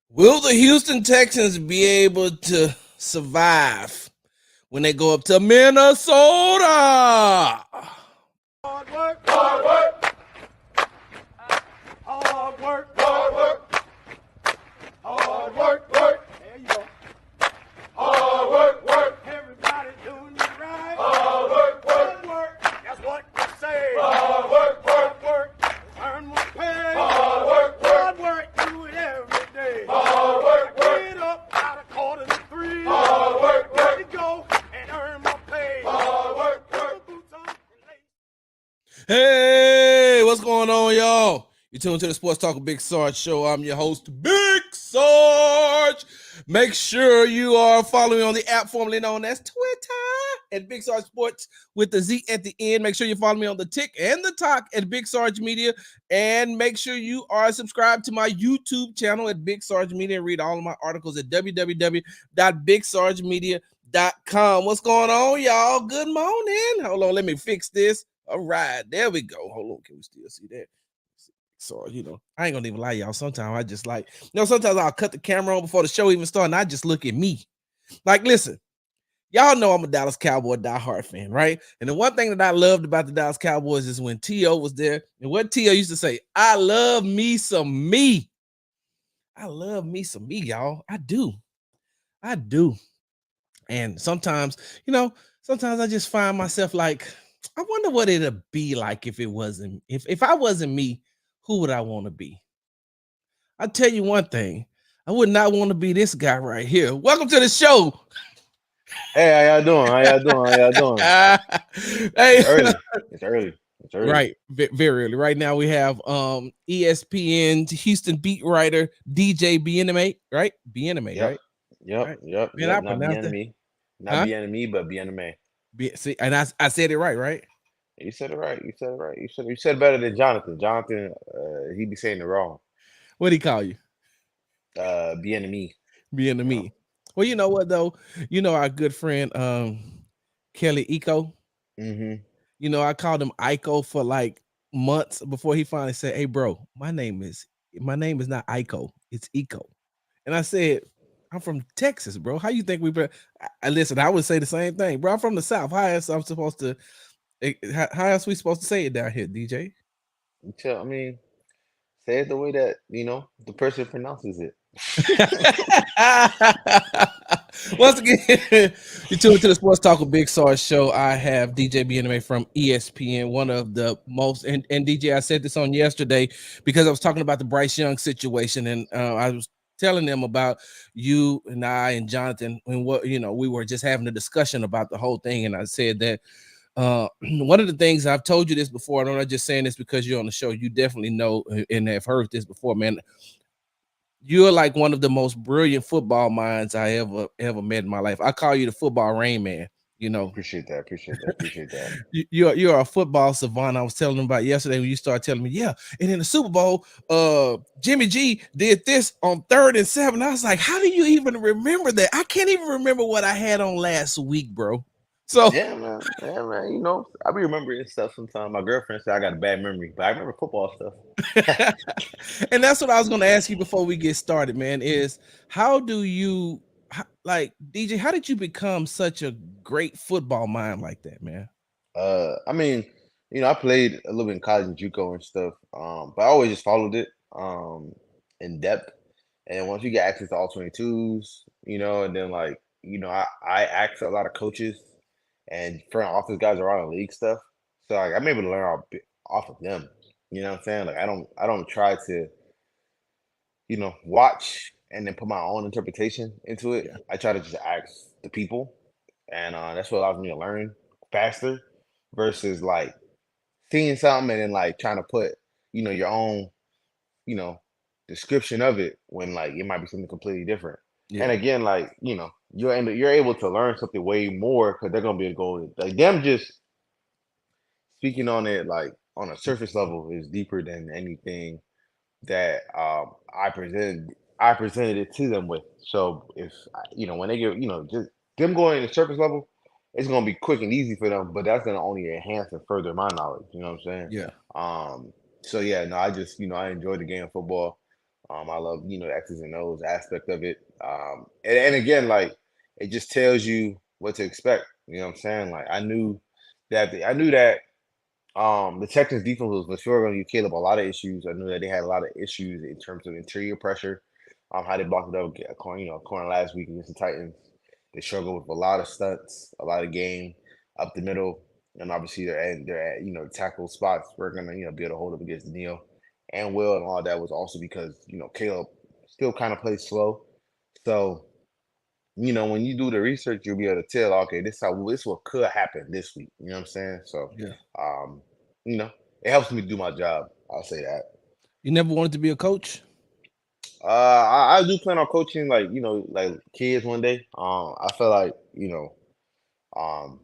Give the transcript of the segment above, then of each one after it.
Will the Houston Texans be able to survive when they go up to Minnesota? Hard work, hard work, hard work, hard work, hard work, work. There you go. Hard work, work. Everybody doing it right. Hard work, work, work. That's what you say. Hard work, work, work. Earn more pay. Hard work, work. Hard work, do it every day. Hard work, work. Get up out of 2:45. Hard work, work. To go and earn more pay. Hard work, work. Boots on and lace. Hey, what's going on, y'all? You're tuned to the Sports Talk with Big Sarge show. I'm your host, Big Sarge. Make sure you are following me on the app formerly known as Twitter at Big Sarge Sports with the Z at the end. Make sure you follow me on the Tick and the Talk at Big Sarge Media. And make sure you are subscribed to my YouTube channel at Big Sarge Media and read all of my articles at www.bigsargemedia.com. What's going on, y'all? Good morning. Hold on, let me fix this. All right, there we go. Hold on, can we still see that? So, I ain't gonna even lie, y'all. Sometimes I just sometimes I'll cut the camera on before the show even starts, and I just look at me. Like, listen, y'all know I'm a Dallas Cowboy diehard fan, right? And the one thing that I loved about the Dallas Cowboys is when T.O. was there, and what T.O. used to say, I love me some me. I love me some me, y'all. I do. And sometimes I just find myself like, I wonder what it'd be like if I wasn't me, who would I want to be? I'll tell you one thing. I would not want to be this guy right here. Welcome to the show. Hey, how y'all doing? How y'all doing? How y'all doing? Hey, It's early. It's early. It's early. right, very early. Right now we have ESPN Houston beat writer DJ Bien-Aime, right? Bien-Aime, Yep. right? Yep. Right. Yep. Man, Yep. I Not pronounced that. Bien-Aime. Not Huh? Bien-Aime, but Bien-Aime. See, and I said it right? You said it right. You said it right. You said better than Jonathan. Jonathan, he be saying it wrong. What do he call you? Bien-Aime. Bien-Aime. Well, you know what though? You know our good friend Kelly Eco. Mm-hmm. I called him Iko for like months before he finally said, "Hey, bro, my name is not Iko, it's Eco." And I said, "I'm from Texas, bro. How you think we?" Listen, I would say the same thing, bro. I'm from the South. How else I'm supposed to? How else we supposed to say it down here, DJ? I mean, say it the way that, the person pronounces it. Once again, you tuned to the Sports Talk with Big Sarge show. I have DJ Bien-Aime from ESPN, one of the most, and DJ, I said this on yesterday because I was talking about the Bryce Young situation, and I was telling them about you and I and Jonathan, and what we were just having a discussion about the whole thing, and I said that one of the things I've told you this before, and I'm not just saying this because you're on the show, you definitely know and have heard this before, man. You're like one of the most brilliant football minds I ever met in my life. I call you the football Rain Man. Appreciate that. Appreciate that. Appreciate that. You're a football savant. I was telling them about yesterday when you started telling me, yeah. And in the Super Bowl, Jimmy G did this on 3rd and 7. I was like, how do you even remember that? I can't even remember what I had on last week, bro. So Yeah, man. Yeah, man. I be remembering stuff sometimes. My girlfriend said I got a bad memory, but I remember football stuff. and that's what I was going to ask you before we get started, man, is how do you like DJ, how did you become such a great football mind like that, man? I mean, I played a little bit in college and JUCO and stuff, but I always just followed it in depth. And once you get access to all 22s, and then like, I asked a lot of coaches and front office guys around the league stuff. So like I'm able to learn off of them. You know what I'm saying? Like I don't try to, watch and then put my own interpretation into it. Yeah. I try to just ask the people, and that's what allows me to learn faster versus like seeing something and then like trying to put, your own, you know, description of it when like it might be something completely different. And Yeah. again, like, you're able to learn something way more because they're gonna be able to go like them just speaking on it like on a surface level is deeper than anything that I presented it to them with. So if when they get just them going to surface level, it's gonna be quick and easy for them. But that's gonna only enhance and further my knowledge. You know what I'm saying? Yeah. Um. So yeah, no, I just I enjoy the game of football. I love, the X's and O's aspect of it. And again, like it just tells you what to expect. You know what I'm saying? Like I knew that the Texans defense was for sure going to give Caleb a lot of issues. I knew that they had a lot of issues in terms of interior pressure. How they blocked it up, corner last week against the Titans. They struggled with a lot of stunts, a lot of game up the middle, and obviously they're at tackle spots. We're gonna be able to hold up against Neil and Will, and all that was also because Caleb still kind of plays slow. So when you do the research, you'll be able to tell, okay, this what could happen this week. You know what I'm saying? So, Yeah. um, you know, it helps me do my job. I'll say that. You never wanted to be a coach? I do plan on coaching like kids one day. I feel like um,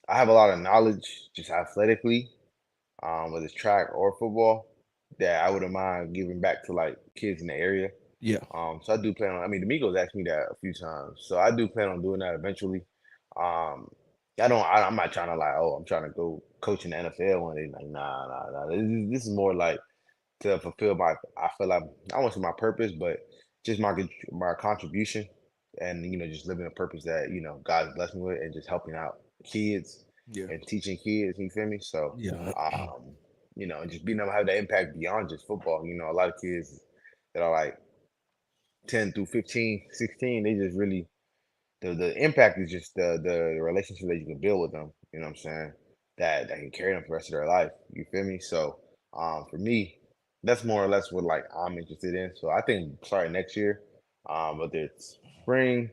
I have a lot of knowledge just athletically, whether it's track or football, that I wouldn't mind giving back to like kids in the area. Yeah. So I do plan on. I mean, the Migos asked me that a few times, so I do plan on doing that eventually. Um, I don't. I'm not trying to like, oh, I'm trying to go coach in the NFL one day. Like, nah. This is more like to fulfill my. I feel like I want to say my purpose, but just my contribution, and just living a purpose that God's blessed me with, and just helping out kids Yeah. and teaching kids. You feel me? So, Yeah. and just being able to have that impact beyond just football. A lot of kids that are like 10 through 15, 16, they just really the impact is just the relationship that you can build with them, you know what I'm saying? That can carry them for the rest of their life. You feel me? So for me, that's more or less what like I'm interested in. So I think starting next year, whether it's spring,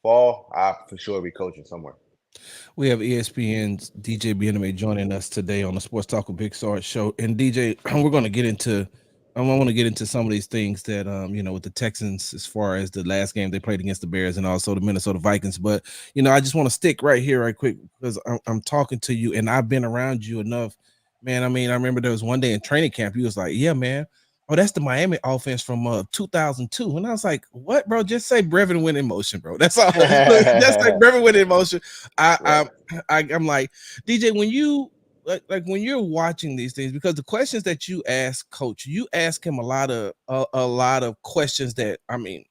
fall, I for sure be coaching somewhere. We have ESPN's DJ Bien-Aime joining us today on the Sports Talk with Big Sarge show. And DJ, we're going to get into. I want to get into some of these things that with the Texans as far as the last game they played against the Bears and also the Minnesota Vikings. But I just want to stick right here, right quick, because I'm talking to you and I've been around you enough, man. I mean, I remember there was one day in training camp, you was like, "Yeah, man. Oh, that's the Miami offense from 2002." And I was like, "What, bro? Just say Brevin went in motion, bro. That's all. Look, just say Brevin went in motion." I, Right. I'm like, DJ, when you like when you're watching these things, because the questions that you ask coach, you ask him a lot of questions that, I mean,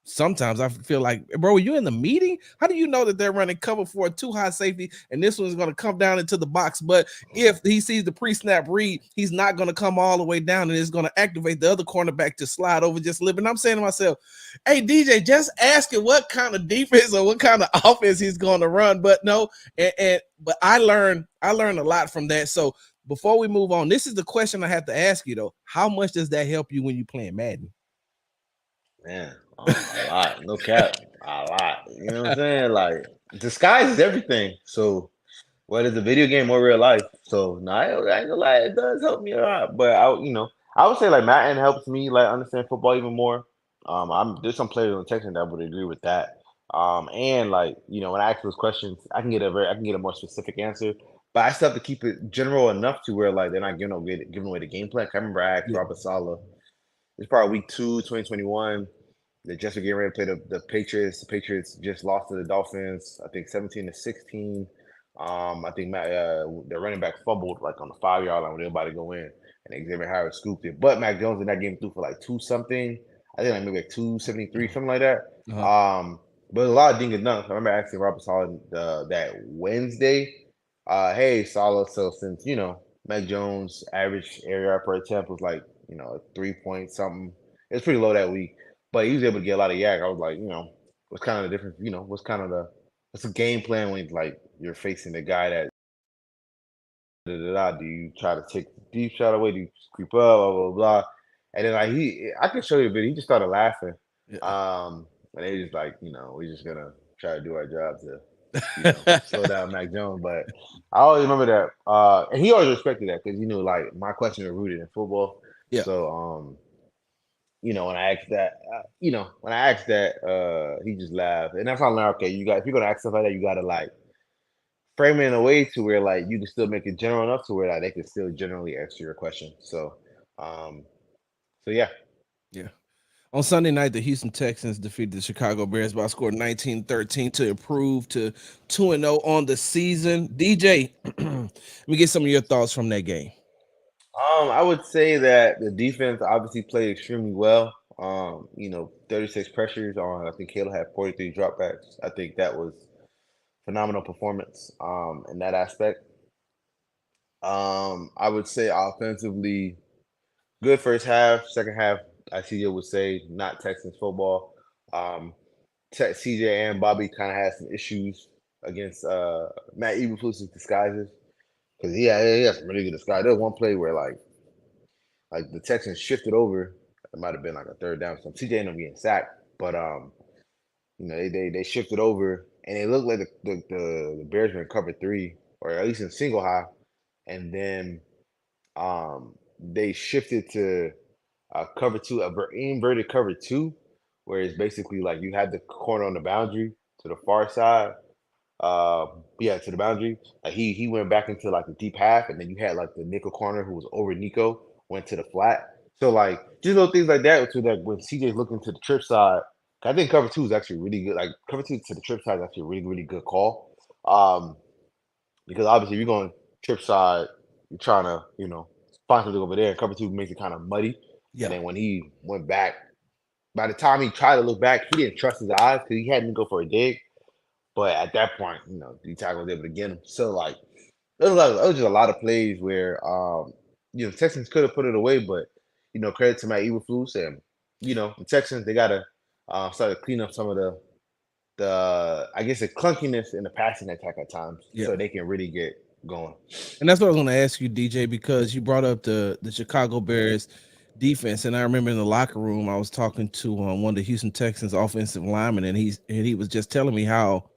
sometimes I feel like, bro, are you in the meeting? How do you know that they're running cover for a too high safety and this one's going to come down into the box? But if he sees the pre-snap read, he's not going to come all the way down and it's going to activate the other cornerback to slide over just a little bit. And I'm saying to myself, hey, DJ, just asking what kind of defense or what kind of offense he's going to run. But no, but I learned a lot from that. So before we move on, this is the question I have to ask you though. How much does that help you when you playing Madden? Man, a lot. No cap. A lot. You know what I'm saying? Like disguise is everything. So whether it's a video game or real life. So no, I ain't gonna lie, it does help me a lot. But I would say like Madden helps me like understand football even more. There's some players on the Texans that would agree with that. And like when I ask those questions, I can get a more specific answer. But I still have to keep it general enough to where like they're not giving away the game plan. I remember I asked Yeah. Robert Saleh. It's probably week 2, 2021. The Jets are getting ready to play the Patriots. The Patriots just lost to the Dolphins, I think 17-16. I think the running back fumbled like on the 5 yard line when they were about to go in, and Xavier Howard scooped it. But Mac Jones in that game threw for like two something. I think like maybe like 273, something like that. Uh-huh. But a lot of ding and dunks. I remember asking Robert Saleh that Wednesday, hey Saleh, so since Mac Jones average air yard per attempt was like 3 point something. It's pretty low that week, but he was able to get a lot of yak. I was like, what's kind of the difference? What's the game plan when like you're facing the guy that do you try to take the deep shot away? Do you creep up? Blah blah blah. And then like I can show you a video. He just started laughing. Yeah. And they just like we're just gonna try to do our job to slow down Mac Jones. But I always remember that. And he always respected that because he knew like my questions are rooted in football. Yeah. So when I asked that, he just laughed. And that's how I learned, okay, if you're gonna ask stuff like that, you gotta like frame it in a way to where like you can still make it general enough to where like they can still generally answer your question. Um, so yeah. Yeah. On Sunday night, the Houston Texans defeated the Chicago Bears by a score of 19-13 to improve to 2-0 on the season. DJ, let me get some of your thoughts from that game. I would say that the defense obviously played extremely well. 36 pressures on. I think Caleb had 43 dropbacks. I think that was phenomenal performance. In that aspect. I would say offensively, good first half. Second half, I see you would say not Texans football. Um, CJ and Bobby kind of had some issues against Matt Eberflus's disguises because he had some really good disguise. There was one play where like the Texans shifted over. It might have been like a third down. So CJ ended up getting sacked, but they shifted over and it looked like the Bears were in cover three or at least in single high, and then they shifted to cover two, inverted cover two, where it's basically like you had the corner on the boundary to the far side. Uh, yeah, to the boundary. Like he went back into like the deep half, and then you had like the nickel corner who was over Nico went to the flat. So like just little things like that. To like when CJ's looking to the trip side, I think cover two is actually really good. Like cover two to the trip side is actually a really good call. Um, because obviously if you're going trip side, you're trying to find something over there. And cover two makes it kind of muddy. And Yeah. then when he went back, by the time he tried to look back, he didn't trust his eyes because he had to go for a dig. But at that point, the tackle was able to get him. So like there was just a lot of plays where Texans could have put it away, but credit to Matt Eberflus and the Texans, they gotta start to clean up some of the I guess the clunkiness in the passing attack at times, Yeah. so they can really get going. And that's what I was going to ask you, DJ, because you brought up the Chicago Bears defense, and I remember in the locker room I was talking to one of the Houston Texans offensive linemen, and he was just telling me how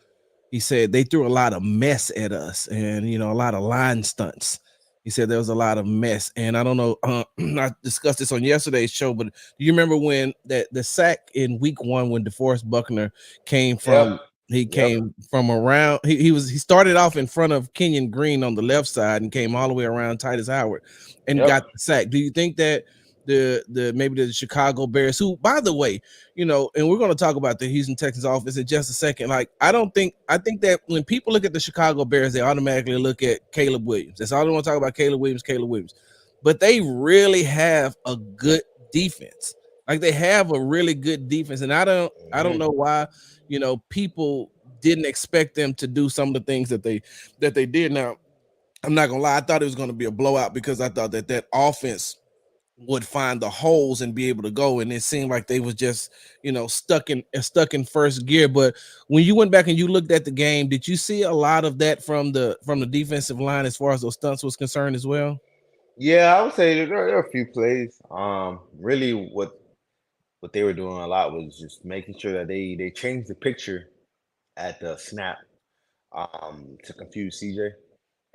he said they threw a lot of mess at us, and a lot of line stunts. He said there was a lot of mess, and I don't know. I discussed this on yesterday's show, but do you remember when the sack in week one when DeForest Buckner came Yep. from? He Yep. came from around. He started off in front of Kenyon Green on the left side and came all the way around Titus Howard, and Yep. got the sack. Do you think that the maybe the Chicago Bears, who by the way, and we're going to talk about the Houston Texans offense in just a second. Like, I think that when people look at the Chicago Bears, they automatically look at Caleb Williams. That's all they want to talk about. Caleb Williams. But they really have a good defense. Like, they have a really good defense. And I don't know why, people didn't expect them to do some of the things that they did. Now, I'm not going to lie. I thought it was going to be a blowout because I thought that offense would find the holes and be able to go, and it seemed like they was just stuck in first gear. But when you went back and you looked at the game, did you see a lot of that from the defensive line as far as those stunts was concerned as well? Yeah, I would say there are a few plays. Really, what they were doing a lot was just making sure that they changed the picture at the snap, to confuse CJ,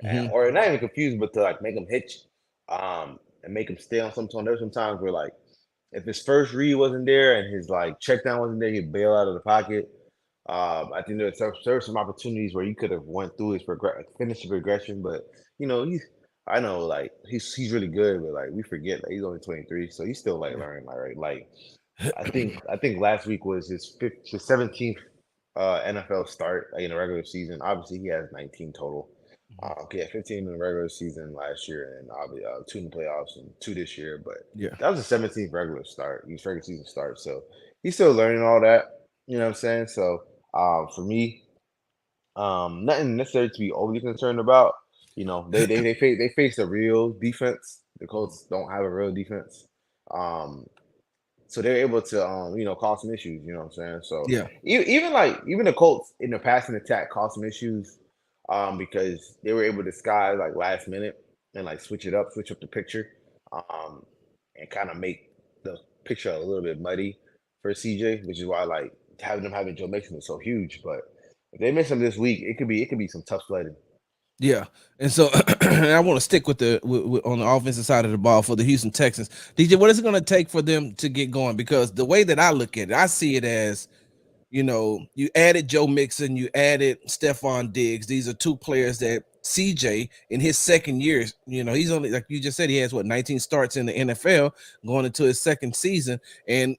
Mm-hmm. or not even confuse, but to like make him hitch, and make him stay on some tone. There's some times where like if his first read wasn't there and his like check down wasn't there, he'd bail out of the pocket. I think there were some opportunities where you could have went through his finished his progression, but he's I know like he's really good, but like we forget that he's only 23, so he's still like learning, like right. Like I think last week was his 17th NFL start in the regular season. Obviously, he has 19 total. Okay, 15 in the regular season last year, and obviously 2 in the playoffs and 2 this year. But Yeah. that was the 17th regular season start. So he's still learning all that. You know what I'm saying? So for me, nothing necessarily to be overly concerned about. They face a real defense. The Colts don't have a real defense. Um, so they're able to cause some issues. You know what I'm saying? So Yeah. even the Colts in the passing attack caused some issues, because they were able to disguise like last minute and like switch up the picture, um, and kind of make the picture a little bit muddy for CJ, which is why like having Joe Mixon is so huge. But if they miss him this week, it could be some tough sledding. Yeah, and so I want to stick with on the offensive side of the ball for the Houston Texans. DJ, what is it going to take for them to get going? Because the way that I look at it, I see it as you added Joe Mixon, you added Stephon Diggs. These are two players that CJ in his second year, he's only, like you just said, he has 19 starts in the NFL going into his second season. And,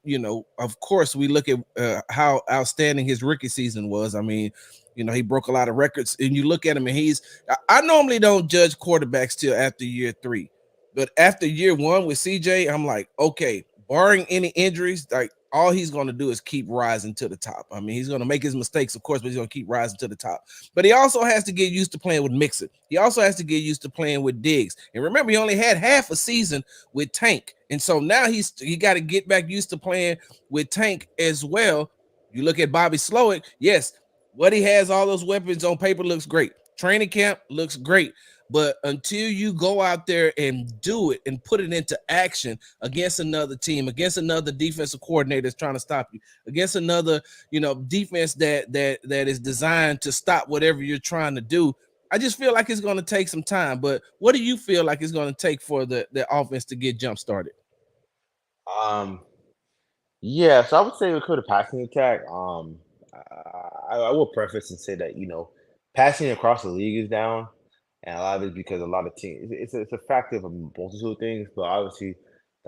of course, we look at how outstanding his rookie season was. I mean, he broke a lot of records, and you look at him and I normally don't judge quarterbacks till after year 3. But after year one with CJ, I'm like, okay, barring any injuries, like all he's going to do is keep rising to the top. I mean, he's going to make his mistakes, of course, but he's going to keep rising to the top. But he also has to get used to playing with Mixon. He also has to get used to playing with Diggs. And remember, he only had half a season with Tank. And so now he got to get back used to playing with Tank as well. You look at Bobby Slowick, yes, what he has, all those weapons on paper looks great. Training camp looks great. But until you go out there and do it and put it into action against another team, against another defensive coordinator that's trying to stop you, against another, defense that is designed to stop whatever you're trying to do, I just feel like it's going to take some time. But what do you feel like it's going to take for the offense to get jump started? Yeah, so I would say we could have passing attack. I will preface and say that passing across the league is down, and a lot of it is because a lot of teams. It's a factor of a multitude of things, but obviously,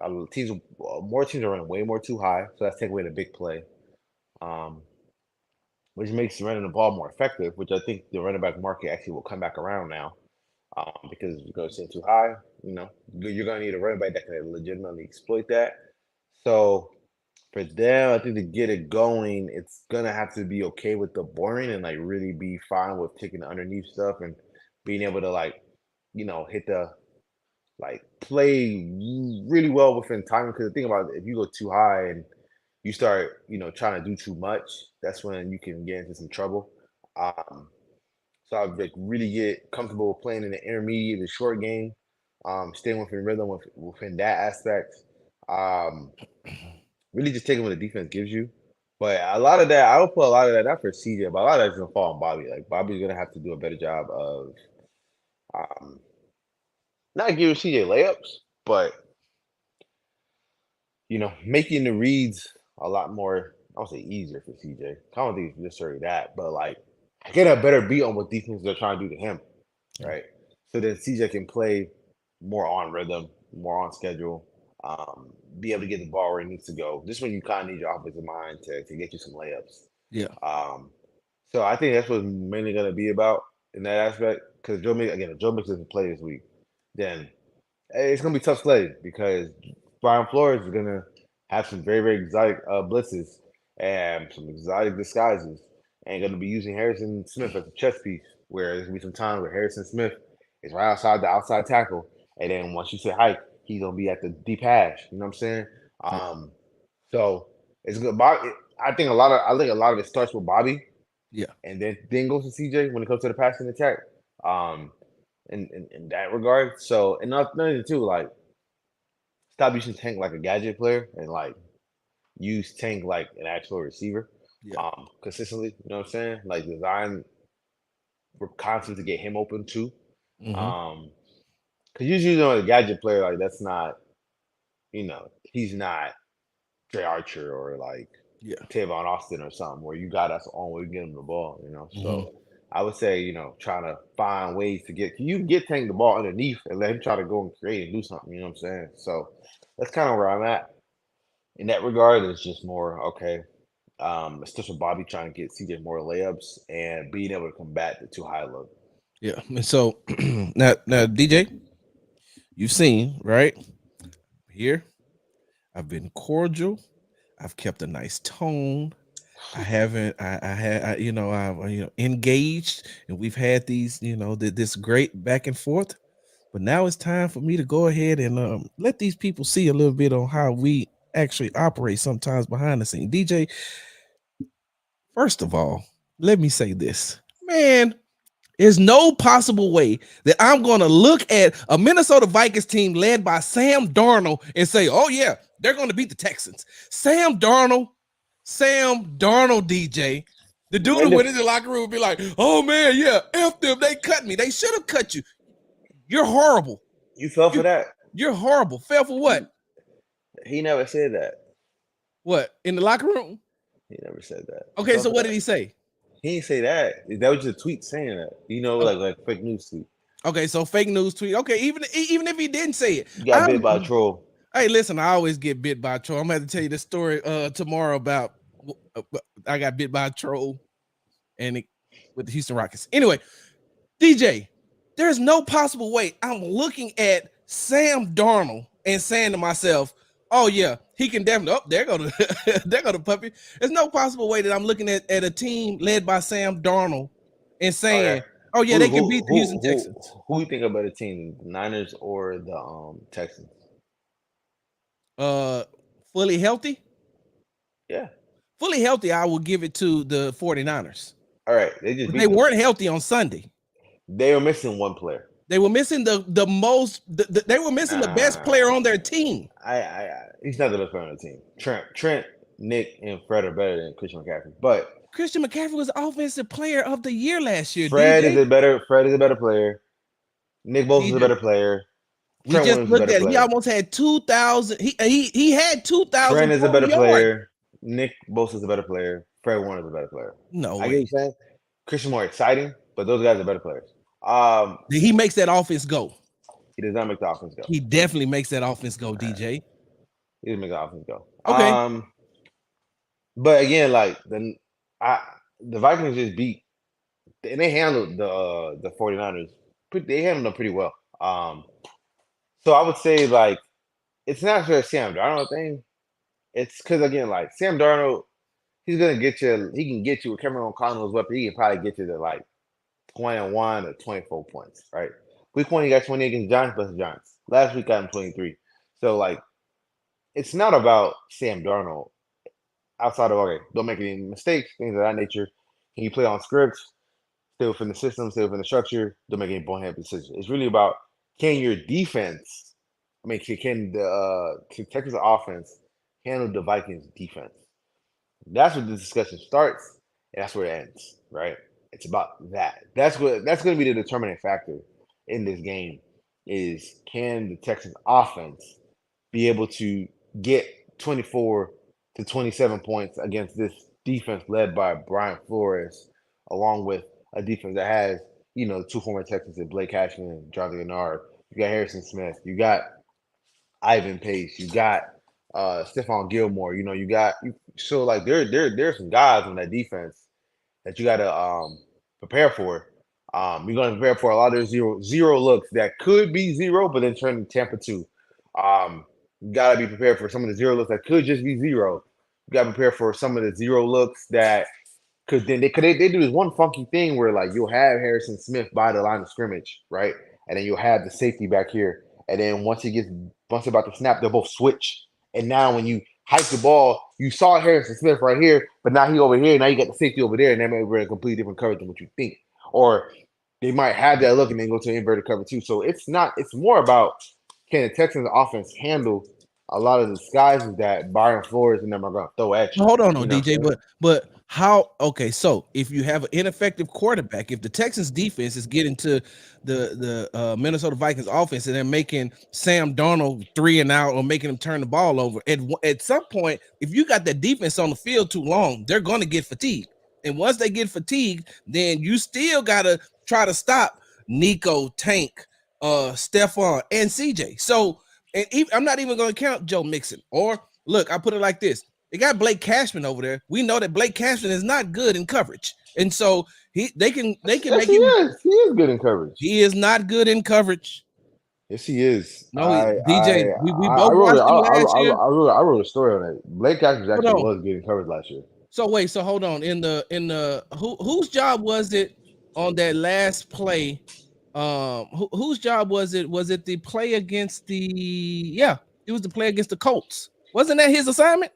more teams are running way more too high, so that's taking away the big play, um, which makes running the ball more effective. Which I think the running back market actually will come back around now, because if you go sitting too high, you're going to need a running back that can legitimately exploit that. So for them, I think to get it going, it's gonna have to be okay with the boring and like really be fine with taking the underneath stuff and being able to hit the play really well within time. Because the thing about it, if you go too high and you start trying to do too much, that's when you can get into some trouble. Um, so I'd like really get comfortable with playing in the intermediate, the short game, staying within rhythm within that aspect. Um, Really just taking what the defense gives you. But a lot of that, I would put a lot of that not for CJ, but a lot of that's gonna fall on Bobby. Like Bobby's gonna have to do a better job of um, not giving CJ layups, but making the reads a lot more. I don't say easier for CJ. I don't think it's necessarily that, but like get a better beat on what defenses are trying to do to him, right? So then CJ can play more on rhythm, more on schedule, be able to get the ball where it needs to go. This one you kind of need your offensive mind to get you some layups. Yeah. So I think that's what's mainly going to be about in that aspect. Because if Joe Mixon doesn't play this week, then it's going to be tough sledding because Brian Flores is going to have some very, very exotic blitzes and some exotic disguises and going to be using Harrison Smith as a chess piece, where there's going to be some time where Harrison Smith is right outside the outside tackle. And then once you say hike, he's going to be at the deep hash. You know what I'm saying? So it's good. I think a lot of it starts with Bobby. Yeah. And then goes to CJ when it comes to the passing attack. In that regard. So and another too, like stop using Tank like a gadget player and like use Tank like an actual receiver. Yeah. Consistently. You know what I'm saying? Like design constant to get him open too. Mhm. Because usually a gadget player like that's not, he's not Trey Archer or like Yeah. Tavon Austin or something where you got us on where you get him the ball, Mhm. So I would say, trying to find ways to you can get Tank the ball underneath and let him try to go and create and do something, you know what I'm saying? So that's kind of where I'm at. In that regard, it's just more okay. Especially Bobby trying to get CJ more layups and being able to combat the too high low. Yeah. And so now DJ, you've seen, right? Here, I've been cordial. I've kept a nice tone. I haven't. I had. I've engaged, and we've had these. This great back and forth. But now it's time for me to go ahead and let these people see a little bit on how we actually operate sometimes behind the scene. DJ, first of all, let me say this, man. There's no possible way that I'm going to look at a Minnesota Vikings team led by Sam Darnold and say, oh, yeah, they're going to beat the Texans. Sam Darnold, DJ, the dude who went in the locker room would be like, oh, man, yeah, F them. They cut me. They should have cut you. You're horrible. You fell for that? You're horrible. Fell for what? He never said that. What? In the locker room? He never said that. Okay, so what did he say? He didn't say that. That was just a tweet saying that. Like fake news tweet. Okay, so fake news tweet. Okay, even if he didn't say it. You got bit by a troll. Hey, listen, I always get bit by a troll. I'm gonna have to tell you this story tomorrow about I got bit by a troll and with the Houston Rockets. Anyway, DJ, there's no possible way I'm looking at Sam Darnold and saying to myself, oh yeah, he can definitely. Oh, they're gonna puppy. There's no possible way that I'm looking at a team led by Sam Darnold and saying, Okay. oh yeah, they can beat the Houston Who Texans. who you think a better team, the Niners or the Texans? Fully healthy. Yeah. Fully healthy, I will give it to the 49ers. All right. They just But beat they them. weren't healthy on Sunday. They were missing one player. They were missing the most. They were missing the best player on their team. He's not the best player on the team. Trent, Nick, and Fred are better than Christian McCaffrey. But Christian McCaffrey was offensive player of the year last year. Fred DJ. is a better player. Nick Bosa is a better player. We Trent just Williams looked is a better at it. He player. almost had 2,000. He had 2,000. Trent is a better yards. player. Nick Bosa is a better player. Fred Warner is a better player. No I get way. what you're saying. Christian more exciting, but those guys are better players. He makes that offense go. He does not make the offense go. He definitely makes that offense go, DJ. He doesn't make the offense go. Okay. But again, like the Vikings just beat, and they handled the 49ers. They handled them pretty well. So I would say like it's not just Sam Darnold thing. It's because again, like Sam Darnold, he's gonna get you. He can get you with Cameron O'Connell's weapon. He can probably get you to like 21 or 24 points, right? Week 1, he got 20 against the Giants versus the Giants. Last week, got him 23. So like, it's not about Sam Darnold. Outside of don't make any mistakes, things of that nature. Can you play on scripts? Stay within the system, stay within the structure. Don't make any bonehead decisions. It's really about can your defense. I mean, can the Texas offense handle the Vikings defense? That's where the discussion starts, and that's where it ends, right? It's about that. That's going to be the determining factor in this game. Is can the Texans offense be able to get 24 to 27 points against this defense led by Brian Flores, along with a defense that has, two former Texans in Blake Cashman and Jonathan Gennard. You got Harrison Smith. You got Ivan Pace. You got Stephon Gilmore. So like there's some guys on that defense that you got to prepare for. You're going to prepare for a lot of zero looks that could be zero, but then turn to Tampa 2. You got to be prepared for some of the zero looks that could just be zero. You got to prepare for some of the zero looks that could then they do this one funky thing where like you'll have Harrison Smith by the line of scrimmage, right? And then you'll have the safety back here. And then once about to snap, they'll both switch. And now when you hike the ball, you saw Harrison Smith right here, but now he over here. Now you got the safety over there, and that may be a completely different coverage than what you think. Or they might have that look and then go to inverted cover too. So it's more about can the Texans offense handle a lot of the disguises that Brian Flores and them are going to throw at you. Hold on, DJ, but how? Okay, so if you have an ineffective quarterback, if the Texans defense is getting to the Minnesota Vikings offense and they're making Sam Darnold 3 and out or making him turn the ball over, at some point, if you got that defense on the field too long, they're going to get fatigued. And once they get fatigued, then you still got to try to stop Nico, Tank, Stephon, and CJ. So, and I'm not even going to count Joe Mixon. Or look, I put it like this: they got Blake Cashman over there. We know that Blake Cashman is not good in coverage, and so they can make him. He is good in coverage. He is not good in coverage. Yes, he is. No, DJ. We both watched him last year. I wrote a story on it. Blake Cashman actually was good in coverage last year. So hold on. In the whose job was it on that last play? Whose job was it? Was it the play against it was the play against the Colts. Wasn't that his assignment?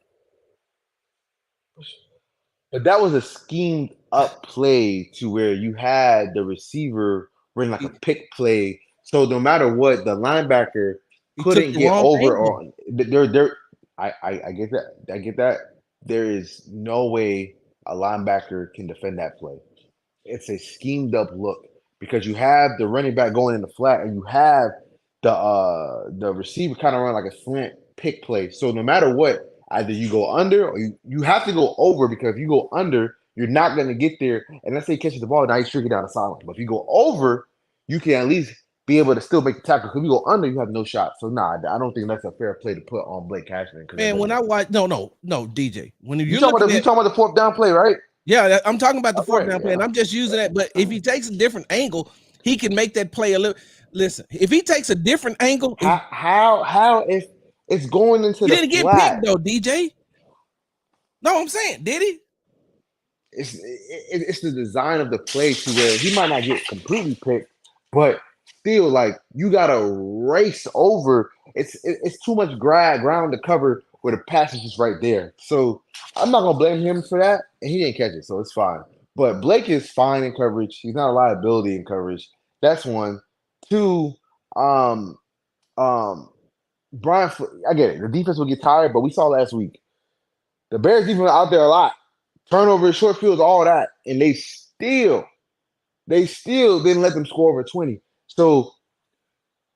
But that was a schemed up play to where you had the receiver run like a pick play. So no matter what, the linebacker couldn't get over on there. I get that. I get that. There is no way a linebacker can defend that play. It's a schemed up look because you have the running back going in the flat and you have the receiver kind of run like a slant pick play. So no matter what, either you go under or you have to go over, because if you go under, you're not going to get there. And let's say he catches the ball, now he's streaking down the sideline. But if you go over, you can at least be able to still make the tackle. Because if you go under, you have no shot. So I don't think that's a fair play to put on Blake Cashman. Man, when I watch, no, DJ. When you talking about the fourth down play, right? Yeah, I'm talking about the fourth down play, and I'm just using that. But if he takes a different angle, he can make that play a little. listen, if he takes a different angle, How if it's going into he the didn't get picked flat? though, DJ. No, I'm saying, did he? It's the design of the play to where he might not get completely picked, but still, like you gotta race over. It's too much ground to cover where the pass is just right there. So I'm not gonna blame him for that, and he didn't catch it, so it's fine. But Blake is fine in coverage. He's not a liability in coverage. That's one. Two, um, um, I get it. The defense will get tired, but we saw last week the Bears defense out there a lot. Turnovers, short fields, all that, and they still didn't let them score over 20. So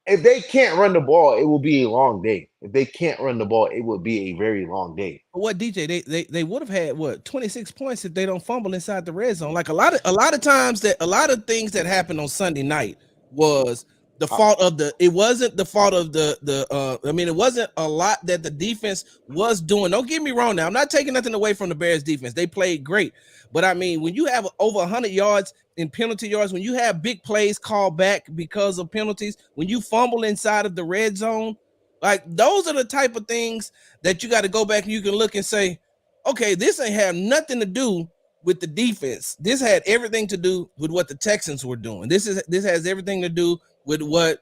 if they can't run the ball, it will be a long day. If they can't run the ball, it will be a very long day. What, DJ? They would have had what 26 points if they don't fumble inside the red zone. Like a lot of times that a lot of things that happened on Sunday night was the fault of the. It wasn't the fault of the. I mean, it wasn't a lot that the defense was doing. Don't get me wrong. Now, I'm not taking nothing away from the Bears defense. They played great, but I mean, when you have over 100 yards in penalty yards, when you have big plays called back because of penalties, when you fumble inside of the red zone, like those are the type of things that you got to go back and you can look and say, okay, this ain't have nothing to do with the defense. This had everything to do with what the Texans were doing. This has everything to do with what,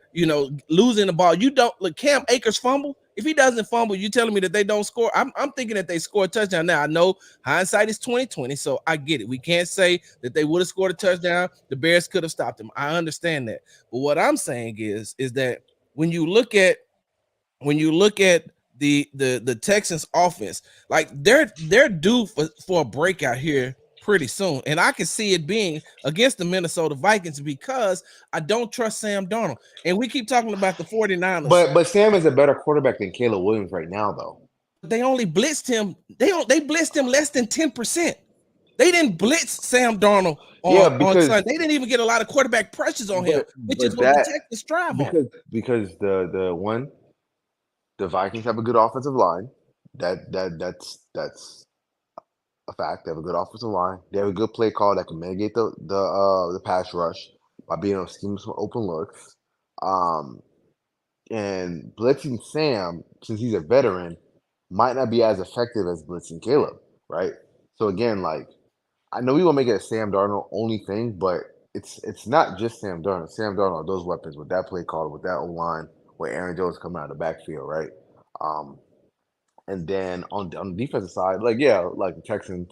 losing the ball. You don't look Cam Akers fumble. If he doesn't fumble, you telling me that they don't score. I'm thinking that they score a touchdown. Now I know hindsight is 2020, so I get it. We can't say that they would have scored a touchdown. The Bears could have stopped them. I understand that. But what I'm saying is that when you look at the Texans offense, like they're due for a breakout here pretty soon. And I can see it being against the Minnesota Vikings because I don't trust Sam Darnold. And we keep talking about the 49ers. But Sam is a better quarterback than Caleb Williams right now, though. They only blitzed him. They blitzed him less than 10%. They didn't blitz Sam Darnold on Sunday. They didn't even get a lot of quarterback pressures on him, which is what the Texans strive on. Because the Vikings have a good offensive line. That's a fact. They have a good offensive line. They have a good play call that can mitigate the pass rush by being able to scheme some open looks. And blitzing Sam, since he's a veteran, might not be as effective as blitzing Caleb, right? So again, like I know we want to make it a Sam Darnold only thing, but it's not just Sam Darnold. Sam Darnold, those weapons with that play call, with that O line, with Aaron Jones coming out of the backfield, right? And then on the defensive side, like the Texans,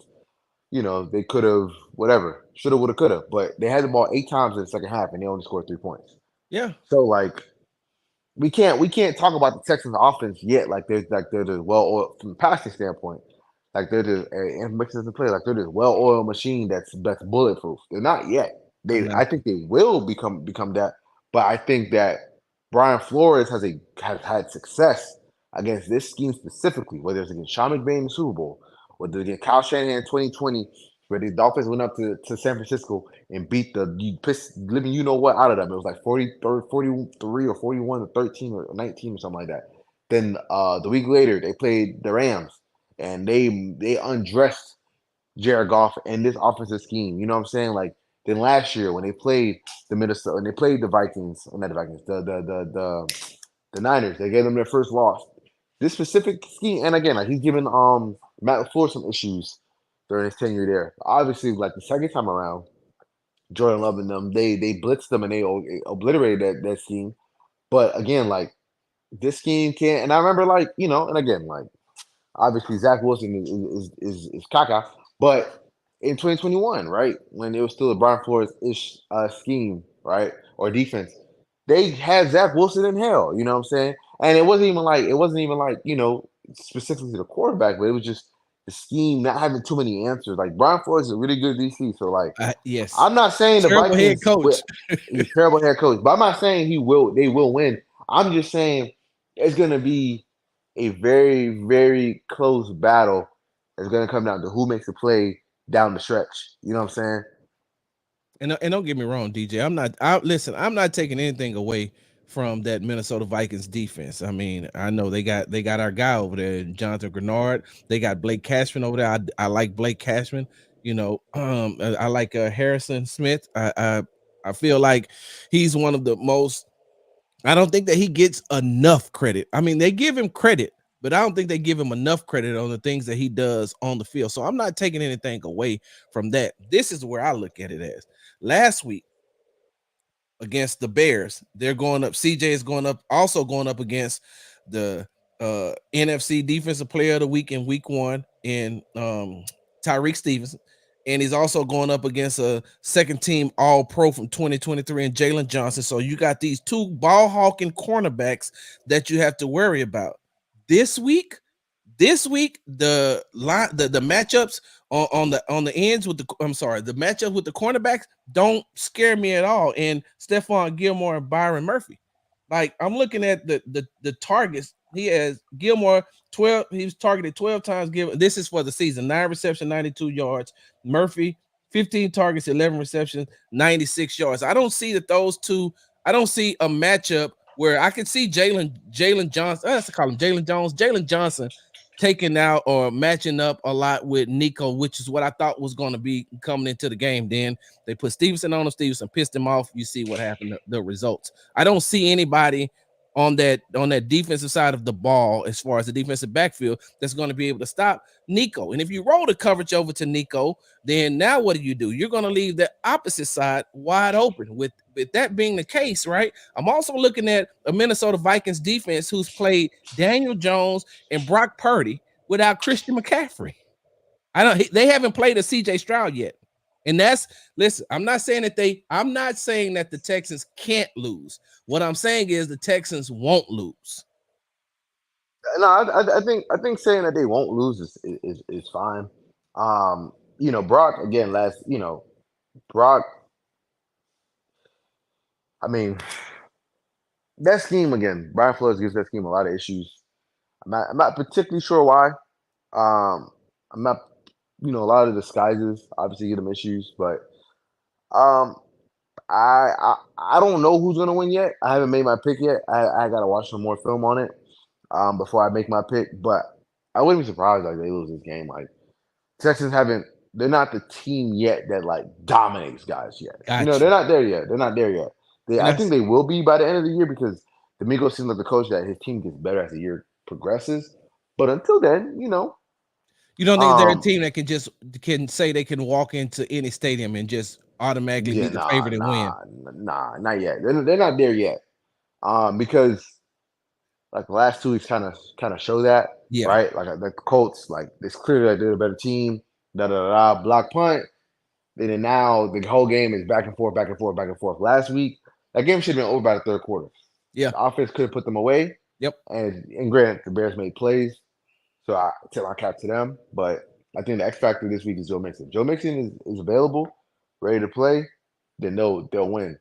they could have whatever, shoulda, woulda, coulda, but they had the ball 8 times in the second half and they only scored 3 points. Yeah. So like we can't talk about the Texans offense yet. Like they're just well-oiled from a passing standpoint. Like they're just and mixes the play. Like they're just well-oiled machine that's bulletproof. They're not yet. I think they will become that. But I think that Brian Flores has had success against this scheme specifically, whether it's against Sean McVay in the Super Bowl, whether it's against Kyle Shanahan in 2020, where the Dolphins went up to San Francisco and beat the pissed living out of them. It was like 43 or 41 or 13 or 19 or something like that. Then the week later they played the Rams and they undressed Jared Goff and this offensive scheme. You know what I'm saying? Like then last year when they played the Minnesota and they played the Vikings, or not the Vikings, the Niners, they gave them their first loss. This specific scheme, and again, like he's given Matt LaFleur some issues during his tenure there. Obviously, like the second time around, Jordan Love and them, they blitzed them and they obliterated that scheme. But again, like this scheme can't. And I remember, like and again, like obviously Zach Wilson is caca, but in 2021, right when it was still a Brian Flores-ish scheme, right, or defense, they had Zach Wilson in hell. You know what I'm saying? And it wasn't even like specifically the quarterback, but it was just the scheme not having too many answers. Like Brian Flores is a really good DC, so like yes, I'm not saying the terrible Vikings head coach. He's a terrible head coach, but I'm not saying they will win. I'm just saying it's gonna be a very, very close battle. It's gonna come down to who makes the play down the stretch. You know what I'm saying? And don't get me wrong, DJ. I'm not taking anything away from that Minnesota Vikings defense. I mean, I know they got our guy over there, Jonathan Grenard. They got Blake Cashman over there. I like Blake Cashman. I like Harrison Smith. I feel like he's one of the most I don't think that he gets enough credit. I mean, they give him credit, but I don't think they give him enough credit on the things that he does on the field. So I'm not taking anything away from that. This is where I look at it as. Last week against the Bears, they're going up. CJ is going up, also going up against the NFC Defensive Player of the Week in Week 1 in Tyreek Stevenson. And he's also going up against a second team All Pro from 2023 and Jalen Johnson. So you got these two ball hawking cornerbacks that you have to worry about. This week, the line, the matchups on the ends with the matchup with the cornerbacks don't scare me at all. And Stephon Gilmore and Byron Murphy, like I'm looking at the targets. He has Gilmore 12. He was targeted 12 times. This is for the season. 9 receptions, 92 yards. Murphy 15 targets, 11 receptions, 96 yards. I don't see that those two. I don't see a matchup where I can see Jalen Johnson. Let's call him Jalen Johnson taking out or matching up a lot with Nico, which is what I thought was going to be coming into the game. Then they put Stevenson on him. Stevenson pissed him off. You see what happened, the results. I don't see anybody on that defensive side of the ball, as far as the defensive backfield, that's going to be able to stop Nico. And if you roll the coverage over to Nico, then now what do? You're going to leave the opposite side wide open. With that being the case, right? I'm also looking at a Minnesota Vikings defense who's played Daniel Jones and Brock Purdy without Christian McCaffrey. They haven't played a CJ Stroud yet. And listen, I'm not saying that the Texans can't lose. What I'm saying is the Texans won't lose. No, I think saying that they won't lose is fine. Brock again Brock. I mean, that scheme again. Brian Flores gives that scheme a lot of issues. I'm not particularly sure why. I'm not, a lot of disguises obviously get them issues, but um, I don't know who's gonna win yet. I haven't made my pick yet. I gotta watch some more film on it before I make my pick. But I wouldn't be surprised like they lose this game. Like Texans haven't. They're not the team yet that like dominates guys yet. Gotcha. They're not there yet. They're not there yet. I think they will be by the end of the year because D'Amico seems like the coach that his team gets better as the year progresses. But until then, you don't think they're a team that can say they can walk into any stadium and just automatically be the favorite and win. Nah, not yet. They're not there yet. Because like the last 2 weeks kind of show that, right? Like the Colts, like it's clear that they're a better team. Block punt. Then now the whole game is back and forth, back and forth, back and forth. Last week, that game should have been over by the third quarter. Yeah, the offense could have put them away. Yep. And granted, the Bears made plays, so I tip my cap to them. But I think the X factor this week is Joe Mixon. Joe Mixon is available, ready to play. Then they'll win.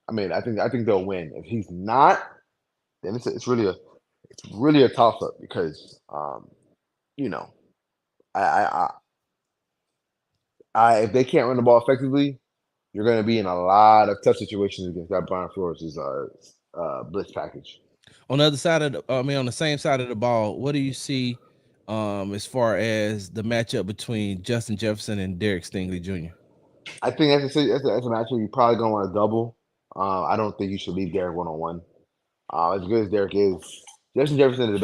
I mean, I think they'll win. If he's not, then it's really a toss up because if they can't run the ball effectively, you're going to be in a lot of tough situations against that Brian Flores' blitz package. On the other side on the same side of the ball, what do you see as far as the matchup between Justin Jefferson and Derek Stingley Jr.? I think that's a matchup you're probably going to want to double. I don't think you should leave Derek one-on-one. As good as Derek is, Justin Jefferson is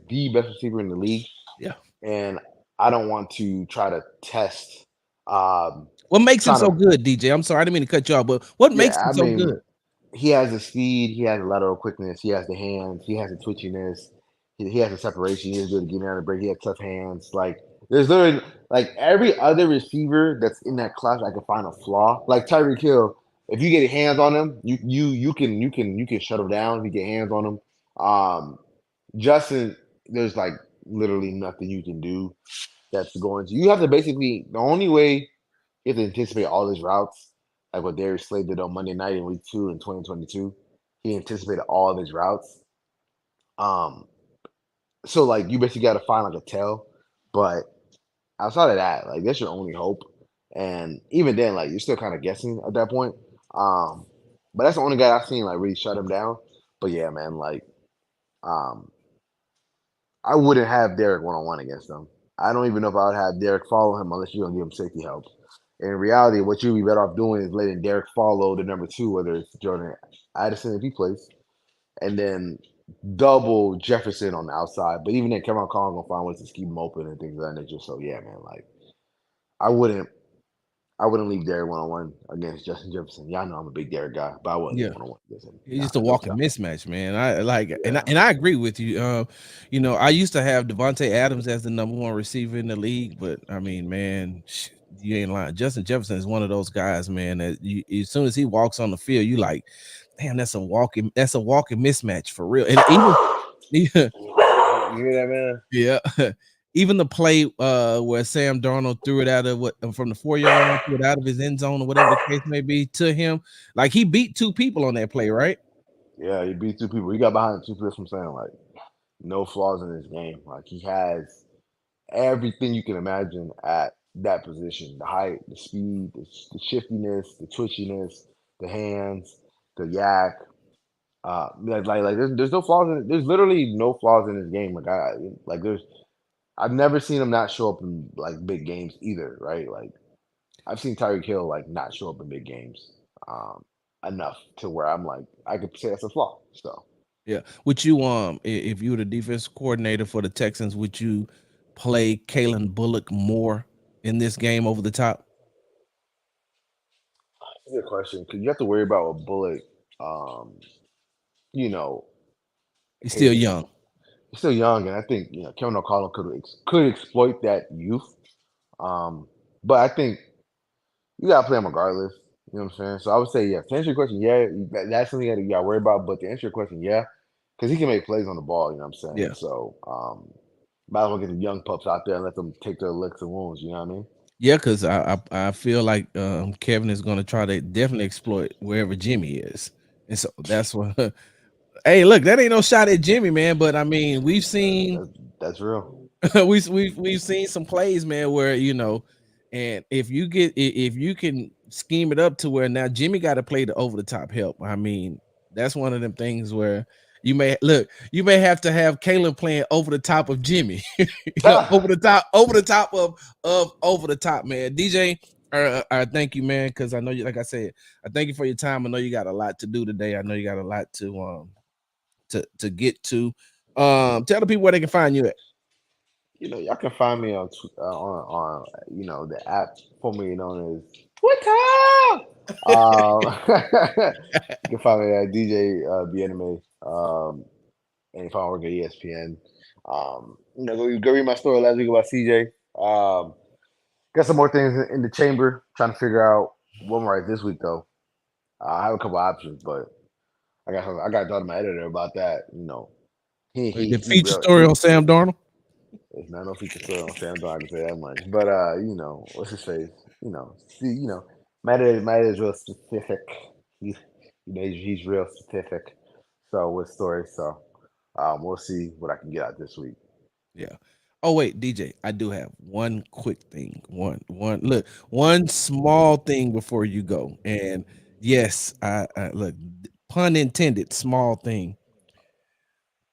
the best receiver in the league. Yeah, and I don't want to try to test. What makes him so good, DJ? I'm sorry, I didn't mean to cut you off, but what makes him so good? He has the speed, he has the lateral quickness, he has the hands, he has the twitchiness, he has the separation. He is good at getting out of the break. He has tough hands. Like there's literally like every other receiver that's in that class, I can find a flaw. Like Tyreek Hill, if you get hands on him, you can shut him down if you get hands on him. Justin, there's like literally nothing you can do that's going to. You have to basically the only way you have to anticipate all his routes, like what Darius Slay did on Monday night in Week 2 in 2022. He anticipated all of his routes. So like you basically got to find like a tail, but outside of that, like that's your only hope. And even then, like you're still kind of guessing at that point. But that's the only guy I've seen like really shut him down. But yeah, man, like I wouldn't have Derek one-on-one against him. I don't even know if I would have Derek follow him unless you're gonna give him safety help. In reality, what you'd be better off doing is letting Derek follow the number 2, whether it's Jordan Addison if he plays, and then double Jefferson on the outside. But even then, Kevin Collins gonna find ways to keep him open and things of that nature. So yeah, man, like I wouldn't I wouldn't leave Derrick one on one against Justin Jefferson. Y'all know I'm a big Derrick guy, but I wouldn't leave Yeah. one on one against him. He's Nah, just a no walking shot. mismatch, man. I like, and Yeah. I agree with you. You know, I used to have Devontae Adams as the number one receiver in the league, but I mean, man, you ain't lying. Justin Jefferson is one of those guys, man. That as soon as he walks on the field, you like, damn, that's a walking mismatch for real. And even, yeah, You hear that, man? yeah. Even the play where Sam Darnold threw it out of from the 4 yard line, threw it out of his end zone or whatever the case may be to him, like he beat two people on that play, right? Yeah, he beat two people. He got behind two people. I'm saying, like, no flaws in his game. Like, he has everything you can imagine at that position: the height, the speed, the shiftiness, the twitchiness, the hands, the yak. There's no flaws in it. There's literally no flaws in his game. I've never seen him not show up in like big games either, right? Like I've seen Tyreek Hill like not show up in big games enough to where I'm like I could say that's a flaw. So Yeah. Would you if you were the defense coordinator for the Texans, would you play Kalen Bullock more in this game over the top? that's a good question because you have to worry about what Bullock, um, you know, He's still his young. he's still young, and I think Kevin O'Connell could exploit that youth. Um, but I think you gotta play him regardless. You know what I'm saying? So I would say, yeah. To answer your question, yeah, that's something you gotta worry about. But to answer your question, yeah, because he can make plays on the ball. You know what I'm saying? Yeah. So might as well get the young pups out there and let them take their licks and wounds. You know what I mean? Yeah, because I feel like Kevin is going to try to definitely exploit wherever Jimmy is, and so that's what. Hey, look, that ain't no shot at Jimmy, man. But I mean, we've seen That's real. we've seen some plays, man, where and if you can scheme it up to where now Jimmy got to play the over the top help. I mean, that's one of them things where you may have to have Caleb playing over the top of Jimmy, over the top of over the top, man. DJ, I thank you, man, because I know you, like I said, I thank you for your time. I know you got a lot to do today. I know you got a lot to get to. Tell the people where they can find you at. Y'all can find me on the app formerly known as Twitter. You can find me at DJ Bien-Aime. And if I work at ESPN, go read my story last week about CJ. Got some more things in the chamber. Trying to figure out what I'm write this week though. I have a couple options, but I got to talk to my editor about that. The He feature real story on Sam Darnold. It's not no feature story on Sam Darnold, I can say that much. But what's his face? Matt is real specific. He's real specific. So with stories, so we'll see what I can get out this week. Yeah. Oh wait, DJ, I do have one quick thing. One small thing before you go. And yes, I look, pun intended, small thing.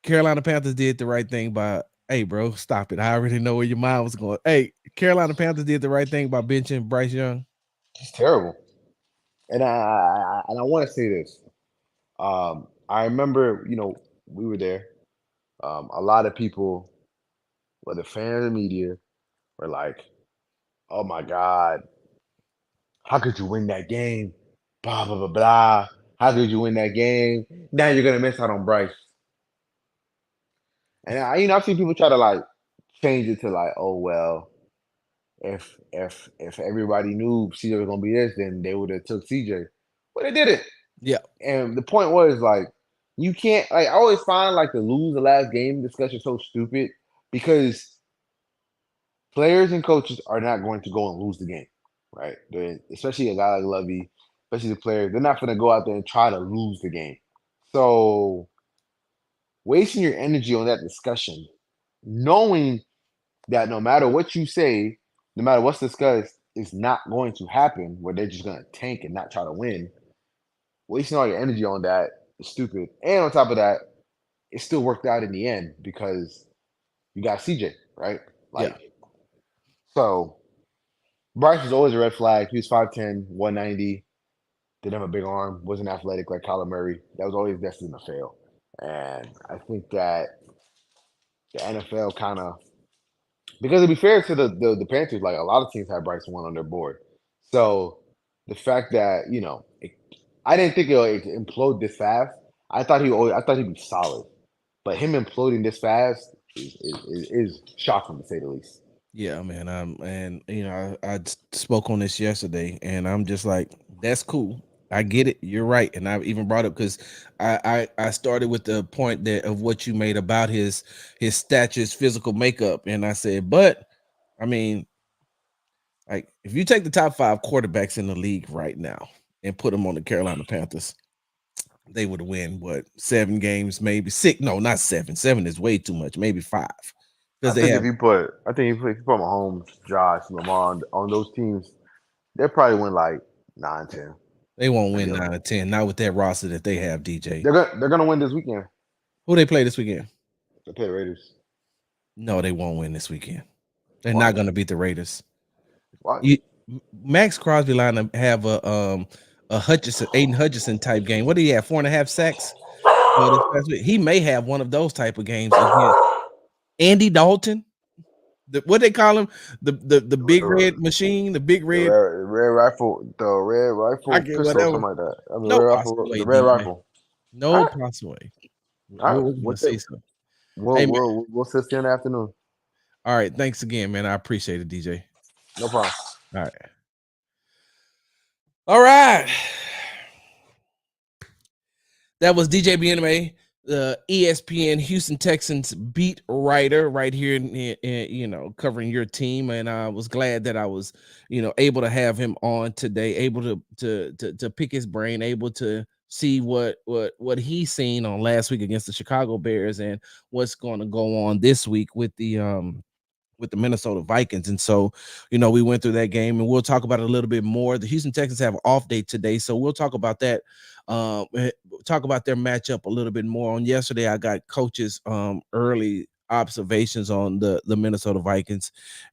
Carolina Panthers did the right thing by, hey bro, stop it. I already know where your mind was going. Hey, Carolina Panthers did the right thing by benching Bryce Young. It's terrible, and I want to say this. I remember, we were there. A lot of people, whether fans or media, were like, "Oh my God, how could you win that game? Blah blah blah blah. How could you win that game? Now you're gonna miss out on Bryce." And I've seen people try to like change it to like, "Oh well, if everybody knew CJ was gonna be this, then they would have took CJ." But they didn't. Yeah. And the point was like, you can't like. I always find like the lose the last game discussion so stupid because players and coaches are not going to go and lose the game, right? Especially a guy like Lovey, especially the players, they're not going to go out there and try to lose the game. So wasting your energy on that discussion, knowing that no matter what you say, no matter what's discussed, it's not going to happen where they're just going to tank and not try to win. Wasting all your energy on that is stupid. And on top of that, it still worked out in the end because you got CJ, right? Yeah. Like, so Bryce was always a red flag. He was 5'10, 190, didn't have a big arm, wasn't athletic like Kyler Murray. That was always destined to fail. And I think that the NFL kind of, because to be fair to the Panthers, like a lot of teams have Bryce Young on their board. So the fact that I didn't think it'll implode this fast. I thought he'd be solid, but him imploding this fast is shocking to say the least. Yeah, man. And I spoke on this yesterday, and I'm just like, that's cool. I get it. You're right, and I've even brought up because I started with the point that of what you made about his stature, his physical makeup, and I said, but I mean, like if you take the top 5 quarterbacks in the league right now and put them on the Carolina Panthers, they would win what 7 games, maybe 6. No, not 7. 7 is way too much. Maybe 5 because they have. I think if you put Mahomes, Josh, Lamar on those teams, they'll probably win like 9, 10. They won't Maybe win 9 or 10, not with that roster that they have, DJ. they're gonna win this weekend. Who they play this weekend? They play the Raiders. No, they won't win this weekend. They're Why? not going to beat the Raiders. Why? Max Crosby line to have a Hutchinson, Aiden Hutchinson type game. What do he have? 4.5 sacks. This past week. He may have one of those type of games against Andy Dalton. What they call him? The big red machine, the big red. The red rifle pistol, whatever. something like that. I mean, No red possible rifle, way, the red DJ. rifle. No possible way. All right, We're gonna say so. Hey, we'll sit here in the afternoon. All right, thanks again, man. I appreciate it, DJ. No problem. All right. All right. That was DJ Bien-Aime, the ESPN Houston Texans beat writer right here in covering your team. And I was glad that I was, able to have him on today, able to pick his brain, able to see what he's seen on last week against the Chicago Bears and what's going to go on this week with the Minnesota Vikings. And so, we went through that game and we'll talk about it a little bit more. The Houston Texans have an off day today, so we'll talk about that. Talk about their matchup a little bit more. On yesterday, I got coaches early observations on the Minnesota Vikings,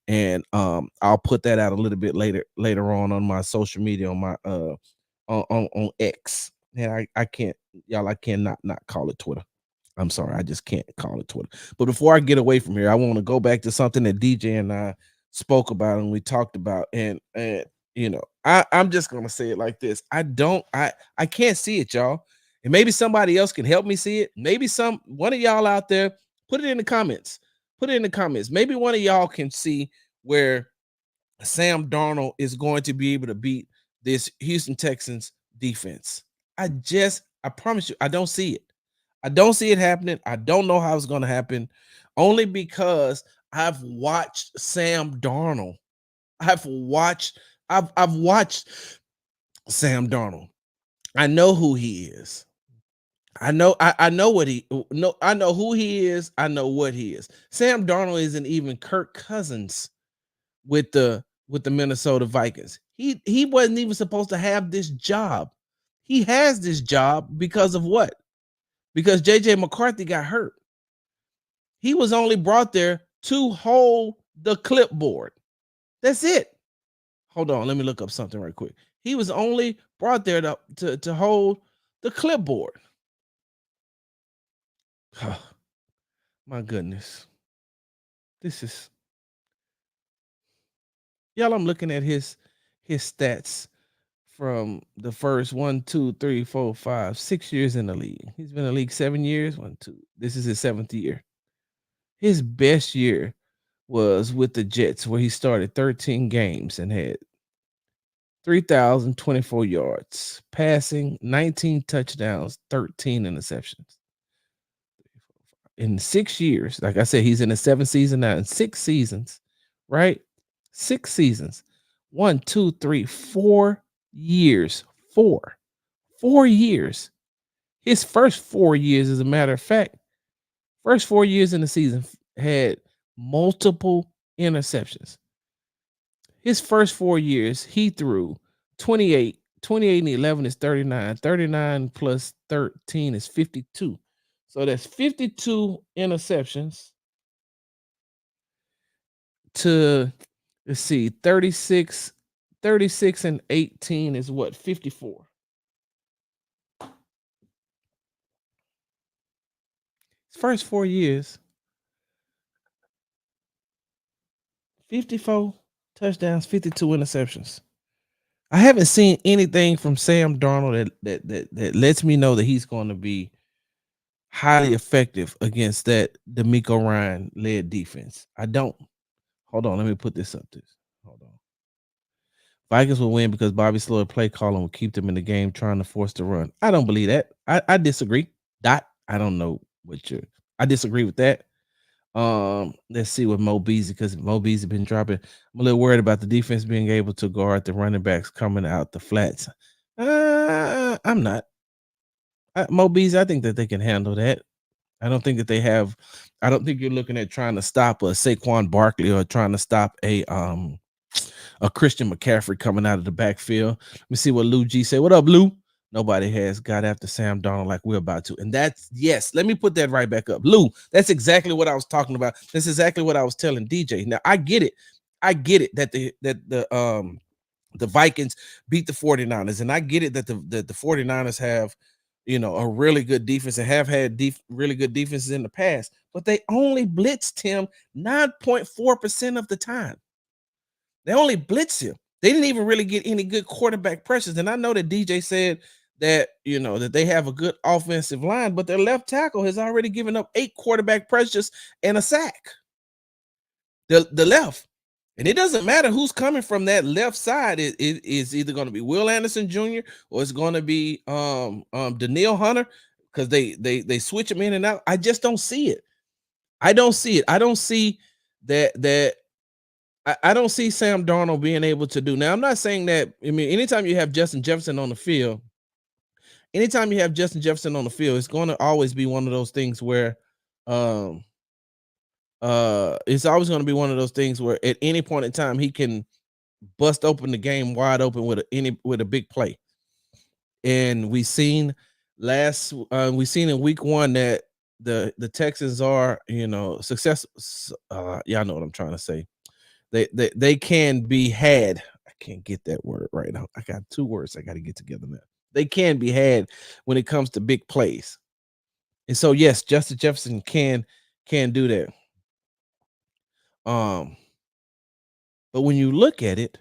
and I'll put that out a little bit later on my social media on my on X. Yeah, I can't, y'all. I cannot not call it Twitter. I'm sorry, I just can't call it Twitter. But before I get away from here, I want to go back to something that DJ and I spoke about and we talked about. And I'm just gonna say it like this. I can't see it, y'all. And maybe somebody else can help me see it. Maybe one of y'all out there, put it in the comments. Put it in the comments. Maybe one of y'all can see where Sam Darnold is going to be able to beat this Houston Texans defense. I promise you, I don't see it. I don't see it happening. I don't know how it's going to happen, only because I've watched Sam Darnold. I've watched Sam Darnold. I know who he is. I know what he no. I know who he is. I know what he is. Sam Darnold isn't even Kirk Cousins with the Minnesota Vikings. He wasn't even supposed to have this job. He has this job because of what? Because JJ McCarthy got hurt. He was only brought there to hold the clipboard. That's it. Hold on, let me look up something right quick. He was only brought there to hold the clipboard. Oh, my goodness. This is y'all. I'm looking at his stats from the first 1, 2, 3, 4, 5, 6 years in the league. He's been in the league 7 years. 1, 2. This is his 7th year. His best year was with the Jets, where he started 13 games and had 3,024 yards, passing, 19 touchdowns, 13 interceptions. In 6 years, like I said, he's in the 7th season now. In 6 seasons, right? 6 seasons. 1, 2, 3, 4 years. 4 years. His first 4 years, as a matter of fact, first 4 years in the season had multiple interceptions. His first 4 years, he threw 28 and 11 is 39. 39 plus 13 is 52. So that's 52 interceptions to, let's see, 36 and 18 is what? 54. His first 4 years, 54 touchdowns, 52 interceptions. I haven't seen anything from Sam Darnold that lets me know that he's going to be highly effective against that D'Amico Ryan led defense. I don't. Hold on, let me put this up. Hold on. Vikings will win because Bobby Slower play calling will keep them in the game trying to force the run. I don't believe that. I disagree. I don't know what you're. I disagree with that. Let's see what Mo Beasley, because Mo Beasley been dropping. I'm a little worried about the defense being able to guard the running backs coming out the flats. I'm not. Mo Beasley, I think that they can handle that. I don't think that they have. I don't think you're looking at trying to stop a Saquon Barkley or trying to stop a Christian McCaffrey coming out of the backfield. Let me see what Lou G said. What up, Lou? Nobody has got after Sam Darnold like we're about to. And that's, yes, let me put that right back up. Lou, that's exactly what I was talking about. That's exactly what I was telling DJ. Now, I get it. I get it that the Vikings beat the 49ers. And I get it that the 49ers have, a really good defense and have had really good defenses in the past. But they only blitzed him 9.4% of the time. They only blitzed him. They didn't even really get any good quarterback pressures. And I know that DJ said that, that they have a good offensive line, but their left tackle has already given up 8 quarterback pressures and a sack. The left. And it doesn't matter who's coming from that left side. It is either going to be Will Anderson Jr. or it's going to be Danielle Hunter, because they switch them in and out. I just don't see it. I don't see it. I don't see that I don't see Sam Darnold being able to do. Now, I'm not saying that. I mean, anytime you have Justin Jefferson on the field, it's going to always be one of those things where, it's always going to be one of those things where at any point in time he can bust open the game wide open with a big play. And we seen in week 1 that the Texans are, success. Y'all know what I'm trying to say. They can be had. I can't get that word right now. I got 2 words I got to get together now. They can be had when it comes to big plays. And so, yes, Justin Jefferson can do that. But when you look at it,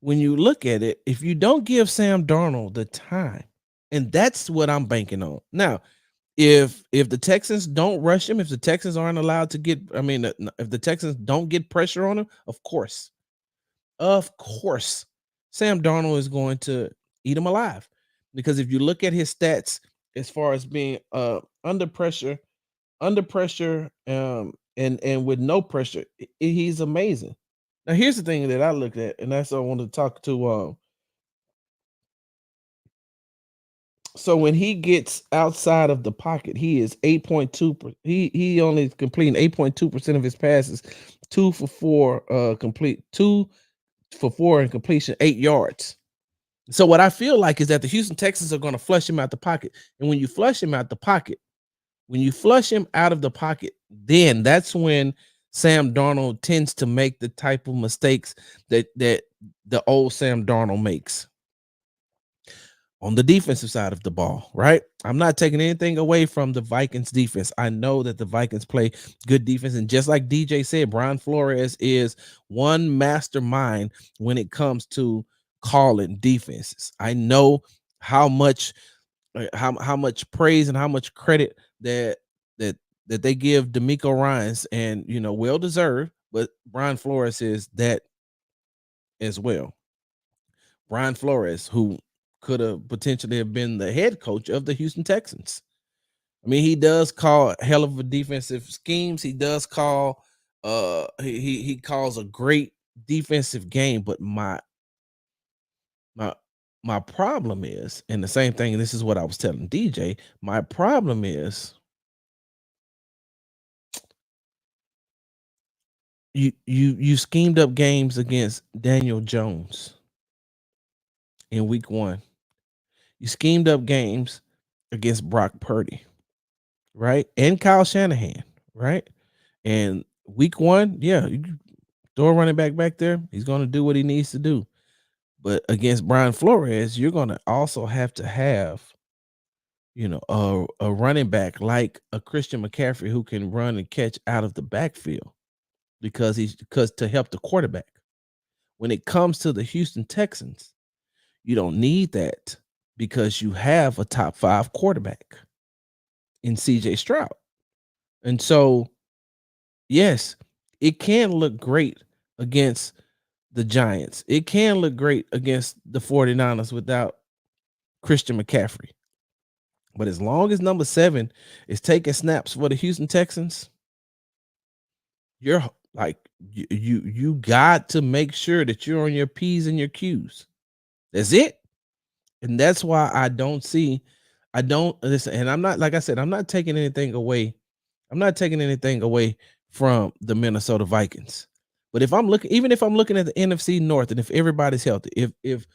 if you don't give Sam Darnold the time, and that's what I'm banking on. Now, if the Texans don't rush him, if the Texans aren't allowed to get, if the Texans don't get pressure on him, of course, Sam Darnold is going to eat him alive. Because if you look at his stats as far as being under pressure, and with no pressure, he's amazing. Now, here's the thing that I looked at, and that's what I wanted to talk to. So when he gets outside of the pocket, he is 8.2. He only is completing 8.2% of his passes, 2 for 4 complete, 2 for 4 in completion, 8 yards. So what I feel like is that the Houston Texans are going to flush him out the pocket, and when you flush him out of the pocket, then that's when Sam Darnold tends to make the type of mistakes that the old Sam Darnold makes on the defensive side of the ball, right? I'm not taking anything away from the Vikings defense. I know that the Vikings play good defense, and just like DJ said, Brian Flores is one mastermind when it comes to calling defenses. I know how much praise and how much credit that they give D'Amico Ryans, and well deserved, but Brian Flores is that as well. Brian Flores, who could have potentially have been the head coach of the Houston Texans. I mean, he does call hell of a defensive schemes. He does call he calls a great defensive game, but my problem is, and the same thing, and this is what I was telling DJ, my problem is you schemed up games against Daniel Jones in week 1. You schemed up games against Brock Purdy, right? And Kyle Shanahan, right? And week 1, yeah, you throw a running back there. He's going to do what he needs to do. But against Brian Flores, you're going to also have to have, a running back like a Christian McCaffrey who can run and catch out of the backfield because to help the quarterback. When it comes to the Houston Texans, you don't need that because you have a top 5 quarterback in CJ Stroud. And so, yes, it can look great against the Giants. It can look great against the 49ers without Christian McCaffrey. But as long as number 7 is taking snaps for the Houston Texans, you're like you got to make sure that you're on your P's and your Q's. That's it. And that's why I don't listen. And I'm not, like I said, I'm not taking anything away. I'm not taking anything away from the Minnesota Vikings. But if I'm looking, even if I'm looking at the NFC North, and if everybody's healthy, if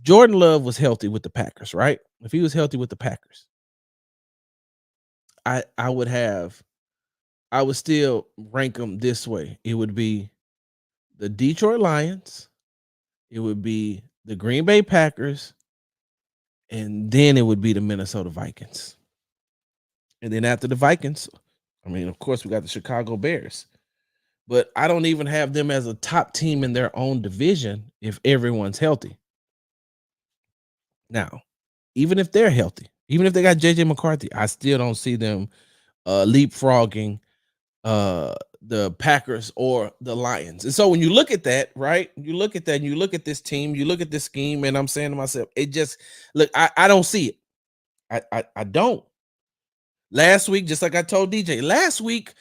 Jordan Love was healthy with the Packers, right? If he was healthy with the Packers, I would have, I would still rank them this way. It would be the Detroit Lions, it would be the Green Bay Packers, and then it would be the Minnesota Vikings. And then after the Vikings, I mean, of course, we got the Chicago Bears. But I don't even have them as a top team in their own division if everyone's healthy. Now, even if they're healthy, even if they got JJ McCarthy, I still don't see them leapfrogging the Packers or the Lions. And so when you look at that, right? You look at that and you look at this team, you look at this scheme, and I'm saying to myself, it just look, I don't see it. I don't. Last week, just like I told DJ, last week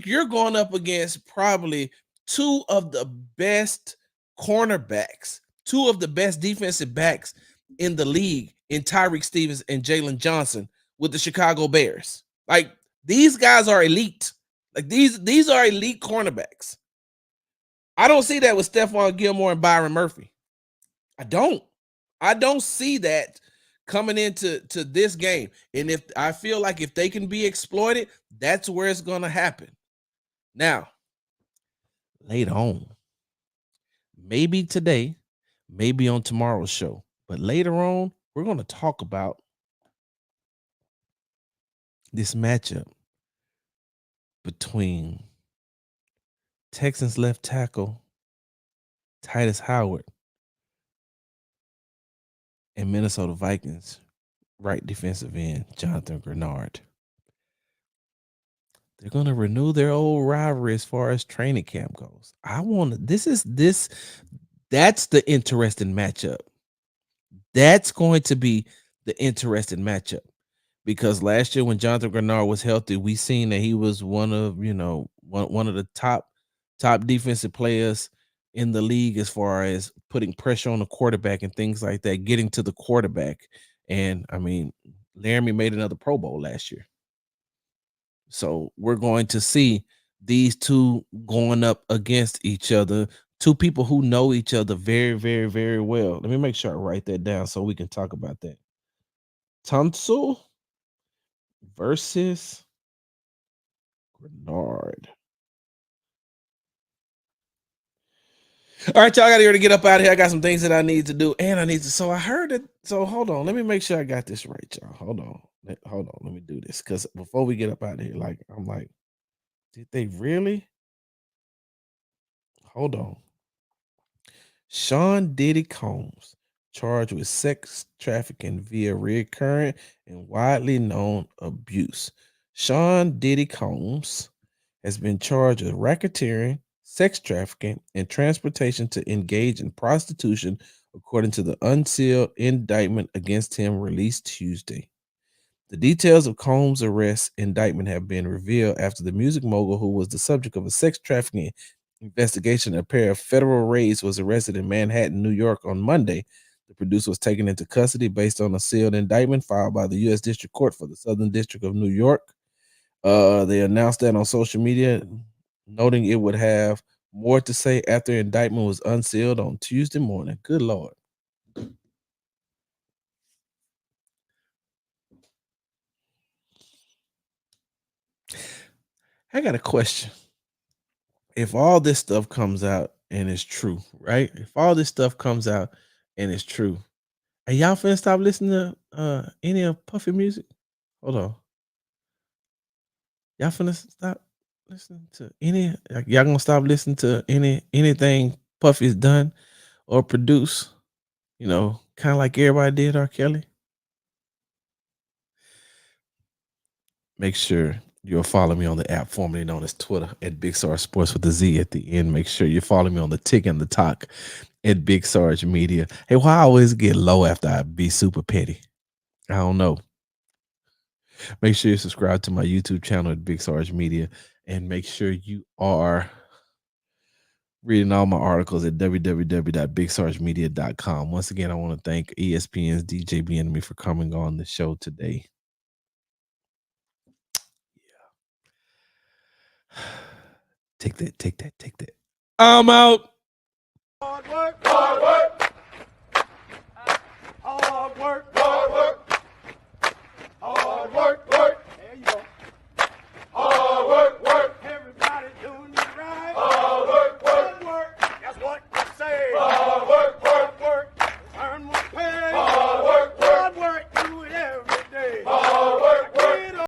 you're going up against probably 2 of the best cornerbacks, 2 of the best defensive backs in the league in Tyreek Stevens and Jalen Johnson with the Chicago Bears. Like, these guys are elite. Like, these are elite cornerbacks. I don't see that with Stephon Gilmore and Byron Murphy. I don't see that coming into this game. And if I feel like if they can be exploited, that's where it's going to happen. Now, later on, maybe today, maybe on tomorrow's show, but later on, we're going to talk about this matchup between Texans left tackle Titus Howard and Minnesota Vikings right defensive end Jonathan Grenard. They're going to renew their old rivalry as far as training camp goes. That's the interesting matchup. That's going to be the interesting matchup, because last year when Jonathan Grenard was healthy, we seen that he was one of the top defensive players in the league as far as putting pressure on the quarterback and things like that, getting to the quarterback. And I mean, Laramie made another Pro Bowl last year. So we're going to see these two going up against each other, 2 people who know each other very, very, very well. Let me make sure I write that down so we can talk about that. Tunsil versus Grenard. All right, y'all, I got to get up out of here. I got some things that I need to do, and so I heard it. So hold on, let me make sure I got this right, y'all. Hold on, let me do this, because before we get up out of here, like, I'm like, did they really? Hold on. Sean Diddy Combs charged with sex trafficking via recurrent and widely known abuse. Sean Diddy Combs has been charged with racketeering, sex trafficking, and transportation to engage in prostitution, according to the unsealed indictment against him released Tuesday. The details of Combs' arrest indictment have been revealed after the music mogul, who was the subject of a sex trafficking investigation, a pair of federal raids, was arrested in Manhattan, New York on Monday. The producer was taken into custody based on a sealed indictment filed by the U.S. District Court for the Southern District of New York. They announced that on social media, noting it would have more to say after indictment was unsealed on Tuesday morning. Good Lord. I got a question. If all this stuff comes out and it's true, right? If all this stuff comes out and it's true, Hey, y'all finna stop listening to any of Puffy music? Hold on. Y'all finna stop listening to any? Y'all gonna stop listening to anything Puffy's done or produced? You know, kind of like everybody did R. Kelly. Make sure you'll follow me on the app formerly known as Twitter at Big Sarge Sports with the Z at the end. Make sure you follow me on the Tick and the Talk at Big Sarge Media. Hey, why I always get low after I be super petty? I don't know. Make sure you subscribe to my YouTube channel at Big Sarge Media, and make sure you are reading all my articles at www.bigsargemedia.com. Once again, I want to thank ESPN's DJ Bien-Aime for coming on the show today. Take that. I'm out. Hard work, hard work. Hard work, hard work. Hard work, work. There you go. Hard work, work. Everybody doing it right. Hard work, work. Hard work. That's what I say. Hard work, work, work. Earn more pay.